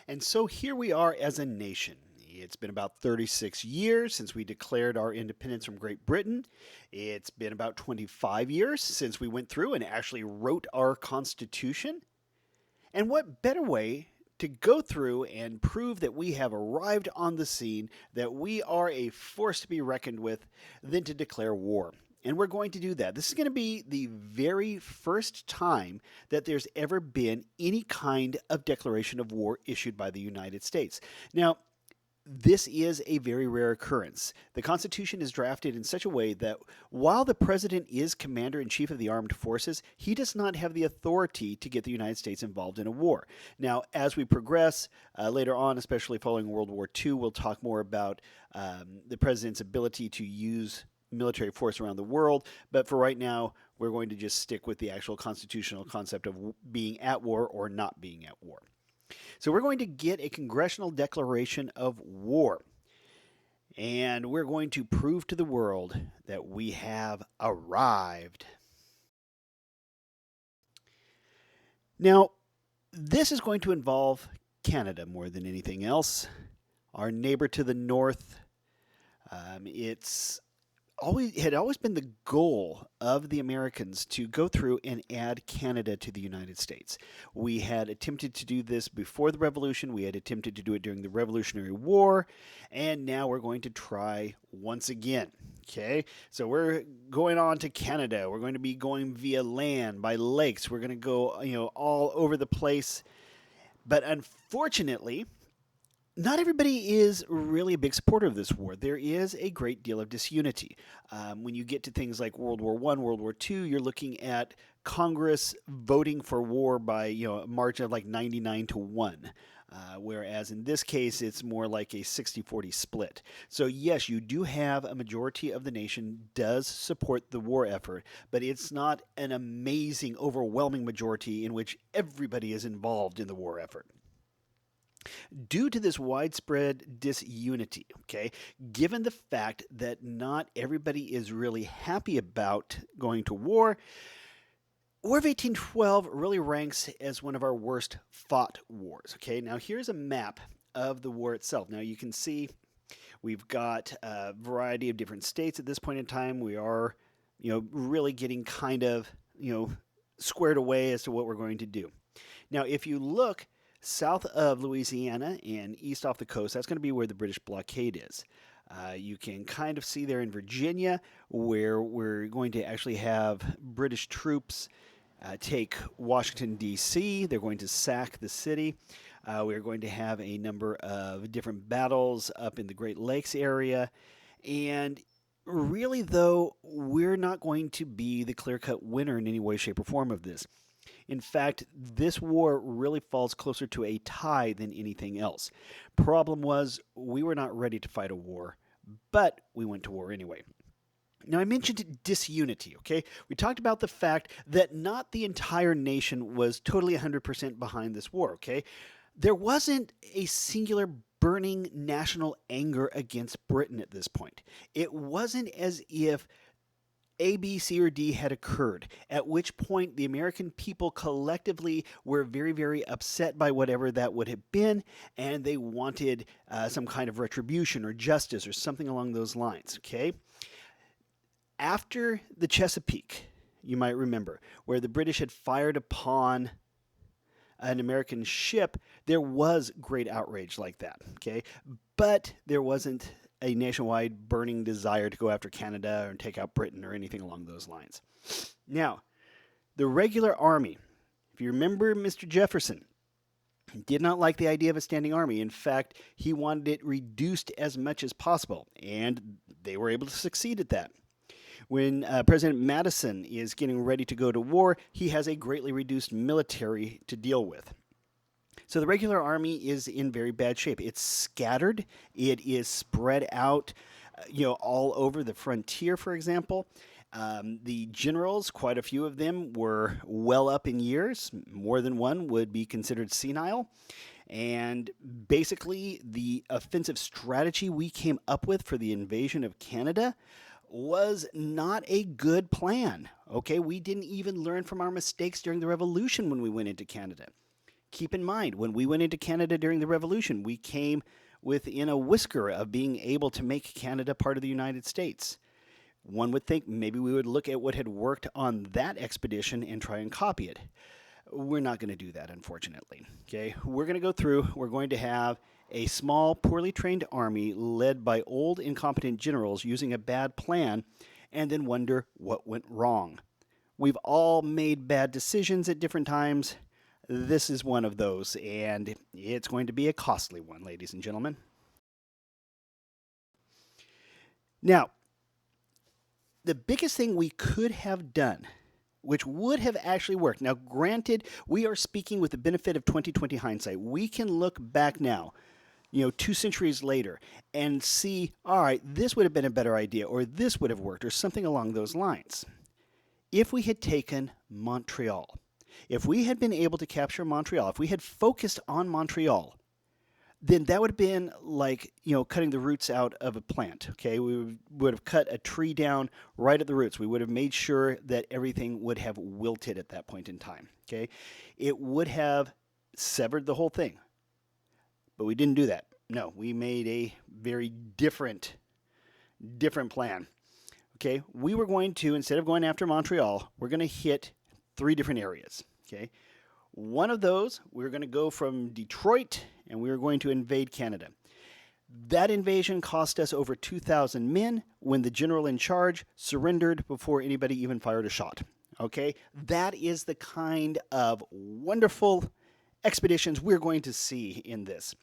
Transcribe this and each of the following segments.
And so here we are as a nation. It's been about 36 years since we declared our independence from Great Britain. It's been about 25 years since we went through and actually wrote our Constitution. And what better way to go through and prove that we have arrived on the scene, that we are a force to be reckoned with, than to declare war? And we're going to do that. This is going to be the very first time that there's ever been any kind of declaration of war issued by the United States. Now, this is a very rare occurrence. The Constitution is drafted in such a way that while the President is Commander in Chief of the Armed Forces, he does not have the authority to get the United States involved in a war. Now, as we progress later on, especially following World War II, we'll talk more about the President's ability to use military force around the world. But for right now, we're going to just stick with the actual constitutional concept of being at war or not being at war. So we're going to get a congressional declaration of war. And we're going to prove to the world that we have arrived. Now, this is going to involve Canada more than anything else. Our neighbor to the north. It's had always been the goal of the Americans to go through and add Canada to the United States. We had attempted to do this before the Revolution, we had attempted to do it during the Revolutionary War, and now we're going to try once again. Okay, so we're going on to Canada. We're going to be going via land, by lakes. We're going to go, all over the place. But unfortunately, not everybody is really a big supporter of this war. There is a great deal of disunity. When you get to things like World War I, World War II, you're looking at Congress voting for war by a margin of like 99-1. Whereas in this case, it's more like a 60-40 split. So yes, you do have a majority of the nation does support the war effort, but it's not an amazing, overwhelming majority in which everybody is involved in the war effort. Due to this widespread disunity, okay, given the fact that not everybody is really happy about going to war, War of 1812 really ranks as one of our worst fought wars. Okay, now here's a map of the war itself. Now you can see we've got a variety of different states at this point in time. We are, really getting kind of, squared away as to what we're going to do. Now, if you look south of Louisiana and east off the coast, that's going to be where the British blockade is. You can kind of see there in Virginia where we're going to actually have British troops take Washington, D.C. They're going to sack the city. We're going to have a number of different battles up in the Great Lakes area. And really, though, we're not going to be the clear-cut winner in any way, shape, or form of this. In fact, this war really falls closer to a tie than anything else. Problem was, we were not ready to fight a war, but we went to war anyway. Now, I mentioned disunity, okay? We talked about the fact that not the entire nation was totally 100% behind this war, okay? There wasn't a singular burning national anger against Britain at this point. It wasn't as if A, B, C, or D had occurred, at which point the American people collectively were very, very upset by whatever that would have been, and they wanted some kind of retribution or justice or something along those lines, okay? After the Chesapeake, you might remember, where the British had fired upon an American ship, there was great outrage like that, okay? But there wasn't a nationwide burning desire to go after Canada or take out Britain or anything along those lines. Now, the regular army, if you remember Mr. Jefferson, did not like the idea of a standing army. In fact, he wanted it reduced as much as possible, and they were able to succeed at that. When President Madison is getting ready to go to war, he has a greatly reduced military to deal with. So the regular army is in very bad shape. It's scattered. It is spread out, all over the frontier, for example. The generals, quite a few of them, were well up in years. More than one would be considered senile. And basically, the offensive strategy we came up with for the invasion of Canada was not a good plan. Okay, we didn't even learn from our mistakes during the Revolution when we went into Canada. Keep in mind, when we went into Canada during the Revolution, we came within a whisker of being able to make Canada part of the United States. One would think maybe we would look at what had worked on that expedition and try and copy it. We're not going to do that, unfortunately. Okay, we're going to go through, we're going to have a small, poorly trained army led by old, incompetent generals using a bad plan, and then wonder what went wrong. We've all made bad decisions at different times. This is one of those, and it's going to be a costly one, ladies and gentlemen. Now, the biggest thing we could have done, which would have actually worked. Now, granted, we are speaking with the benefit of 2020 hindsight. We can look back now, 2 centuries later, and see, all right, this would have been a better idea, or this would have worked, or something along those lines. If we had taken Montreal, if we had been able to capture Montreal, if we had focused on Montreal, then that would have been like, cutting the roots out of a plant, okay? We would have cut a tree down right at the roots. We would have made sure that everything would have wilted at that point in time, okay? It would have severed the whole thing. But we didn't do that. No, we made a very different plan, okay? We were going to, instead of going after Montreal, we're going to hit 3 different areas, okay? One of those, we're going to go from Detroit, and we were going to invade Canada. That invasion cost us over 2,000 men when the general in charge surrendered before anybody even fired a shot. Okay? That is the kind of wonderful expeditions we're going to see in this.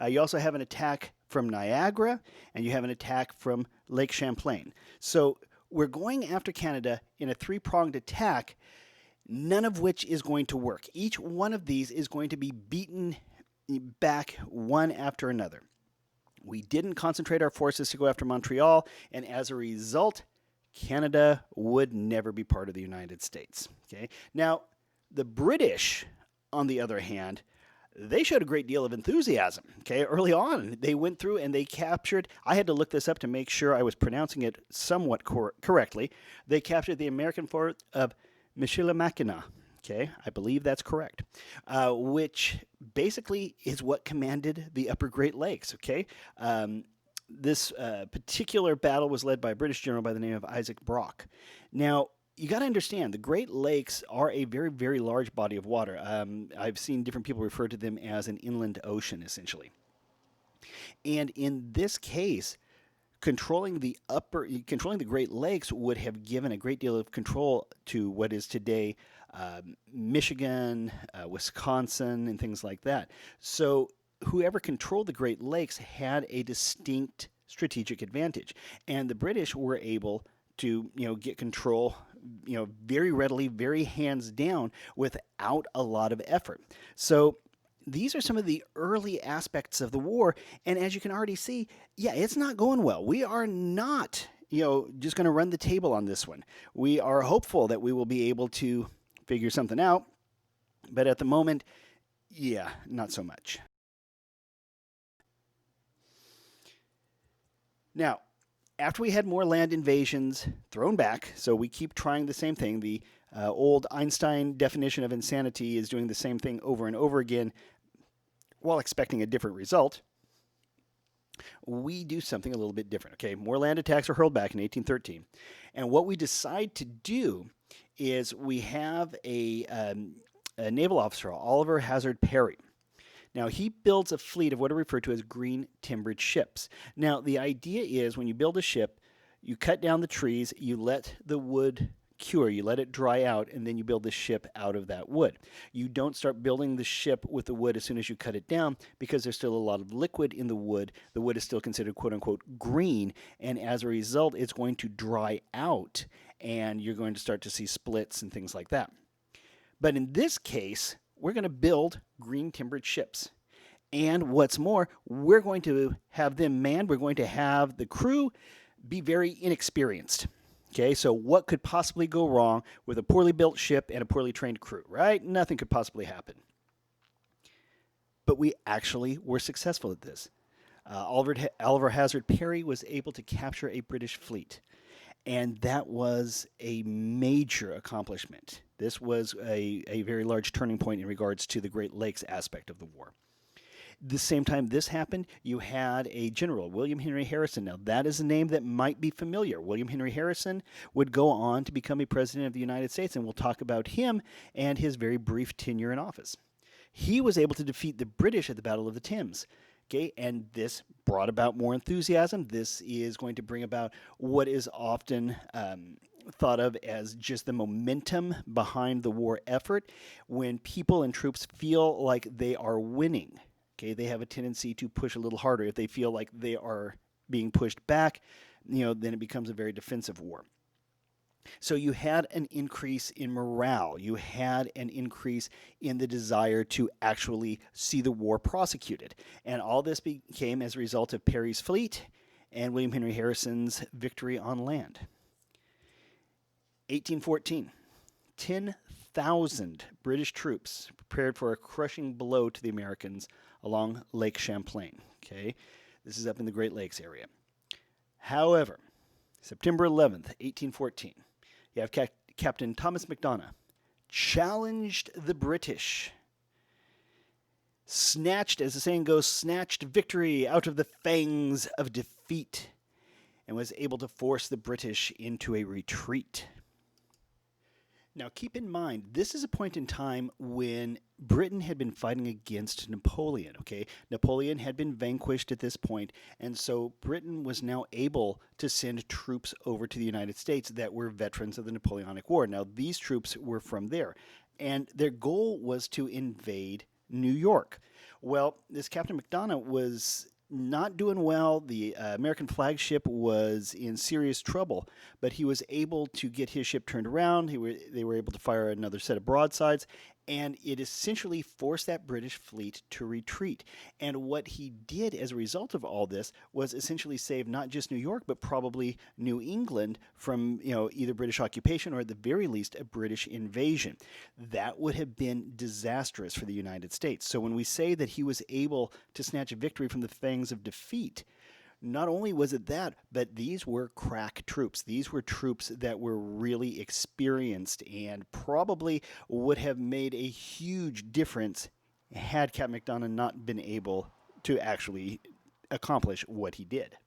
You also have an attack from Niagara, and you have an attack from Lake Champlain. So we're going after Canada in a 3-pronged attack, none of which is going to work. Each one of these is going to be beaten back one after another. We didn't concentrate our forces to go after Montreal, and as a result, Canada would never be part of the United States. Okay? Now, the British, on the other hand, they showed a great deal of enthusiasm. Okay, early on, they went through and they captured. I had to look this up to make sure I was pronouncing it somewhat correctly. They captured the American fort of Michilimackinac. Okay, I believe that's correct, which basically is what commanded the Upper Great Lakes. Okay, this particular battle was led by a British general by the name of Isaac Brock. Now, you got to understand, the Great Lakes are a very, very large body of water. I've seen different people refer to them as an inland ocean, essentially. And in this case, controlling the Great Lakes would have given a great deal of control to what is today Michigan, Wisconsin, and things like that. So whoever controlled the Great Lakes had a distinct strategic advantage, and the British were able to get control very readily, very hands down, without a lot of effort. So these are some of the early aspects of the war, and as you can already see, yeah, it's not going well. We are not just going to run the table on this one. We are hopeful that we will be able to figure something out, but at the moment, yeah, not so much. Now, after we had more land invasions thrown back, so we keep trying the same thing. The old Einstein definition of insanity is doing the same thing over and over again while expecting a different result. We do something a little bit different. Okay, more land attacks are hurled back in 1813. And what we decide to do is we have a naval officer, Oliver Hazard Perry. Now, he builds a fleet of what are referred to as green timbered ships. Now, the idea is when you build a ship, you cut down the trees, you let the wood cure, you let it dry out, and then you build the ship out of that wood. You don't start building the ship with the wood as soon as you cut it down because there's still a lot of liquid in the wood. The wood is still considered quote unquote green, and as a result, it's going to dry out, and you're going to start to see splits and things like that. But in this case, we're going to build green timbered ships. And what's more, we're going to have them manned. We're going to have the crew be very inexperienced. Okay, so what could possibly go wrong with a poorly built ship and a poorly trained crew, right? Nothing could possibly happen. But we actually were successful at this. Oliver Hazard Perry was able to capture a British fleet. And that was a major accomplishment. This was a very large turning point in regards to the Great Lakes aspect of the war. The same time this happened, you had a general, William Henry Harrison. Now, that is a name that might be familiar. William Henry Harrison would go on to become a president of the United States, and we'll talk about him and his very brief tenure in office. He was able to defeat the British at the Battle of the Thames. Okay, and this brought about more enthusiasm. This is going to bring about what is often thought of as just the momentum behind the war effort. When people and troops feel like they are winning, okay, they have a tendency to push a little harder. If they feel like they are being pushed back, then it becomes a very defensive war. So you had an increase in morale. You had an increase in the desire to actually see the war prosecuted. And all this became as a result of Perry's fleet and William Henry Harrison's victory on land. 1814, 10,000 British troops prepared for a crushing blow to the Americans along Lake Champlain. Okay, this is up in the Great Lakes area. However, September 11th, 1814, you have Captain Thomas Macdonough challenged the British, snatched, as the saying goes, snatched victory out of the fangs of defeat, and was able to force the British into a retreat. Now, keep in mind, this is a point in time when Britain had been fighting against Napoleon, okay? Napoleon had been vanquished at this point, and so Britain was now able to send troops over to the United States that were veterans of the Napoleonic War. Now, these troops were from there, and their goal was to invade New York. Well, this Captain Macdonough was not doing well. The American flagship was in serious trouble, but he was able to get his ship turned around. They were able to fire another set of broadsides, and it essentially forced that British fleet to retreat. And what he did as a result of all this was essentially save not just New York, but probably New England from either British occupation or at the very least a British invasion. That would have been disastrous for the United States. So when we say that he was able to snatch a victory from the fangs of defeat, not only was it that, but these were crack troops. These were troops that were really experienced and probably would have made a huge difference had Captain Macdonough not been able to actually accomplish what he did.